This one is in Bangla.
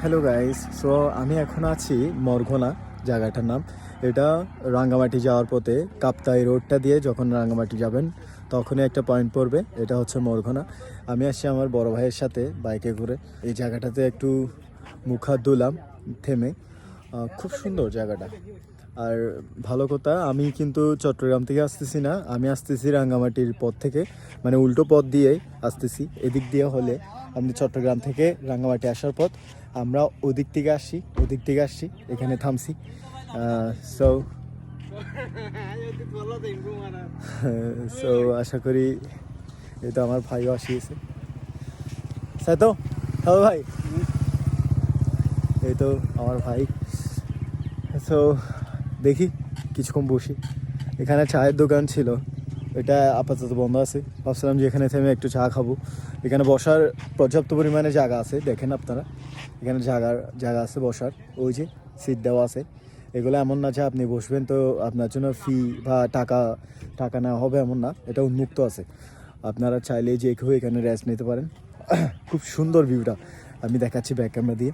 হ্যালো গাইস, সো আমি এখন আছি মরঘোনা জায়গাটার নাম। এটা রাঙ্গামাটি যাওয়ার পথে কাপ্তাই রোডটা দিয়ে যখন রাঙ্গামাটি যাবেন তখনই একটা পয়েন্ট পড়বে, এটা হচ্ছে মরঘোনা। আমি আসছি আমার বড় ভাইয়ের সাথে বাইকে করে। এই জায়গাটাতে একটু মুখ হাত ধুলাম থেমে। খুব সুন্দর জায়গাটা। আর ভালো কথা, আমি কিন্তু চট্টগ্রাম থেকে আসতেছি না, আমি আসতেছি রাঙ্গামাটির পথ থেকে, মানে উল্টো পথ দিয়েই আসতেছি। এদিক দিয়ে হলে আপনি চট্টগ্রাম থেকে রাঙ্গামাটি আসার পথ, আমরা ওদিক থেকে আসছি, এখানে থামছি। সো সো আশা করি এই তো আমার ভাইও আসিয়েছে। তাই তো, হ্যালো ভাই, এই তো আমার ভাই। সো দেখি কিছুক্ষণ বসি। এখানে চায়ের দোকান ছিল, এটা আপাতত বন্ধ আছে। ভাবছিলাম যে এখানে থেমে একটু চা খাবো। এখানে বসার পর্যাপ্ত পরিমাণে জায়গা আছে, দেখেন আপনারা এখানে জায়গা আছে বসার। ওই যে সিট দেওয়া আছে, এগুলো এমন না যে আপনি বসবেন তো আপনার জন্য ফি বা টাকা নেওয়া হবে, এমন না, এটা উন্মুক্ত আছে। আপনারা চাইলে যে কেউ এখানে রেস্ট নিতে পারেন। খুব সুন্দর ভিউটা আমি দেখাচ্ছি ব্যাক ক্যামেরা দিয়ে।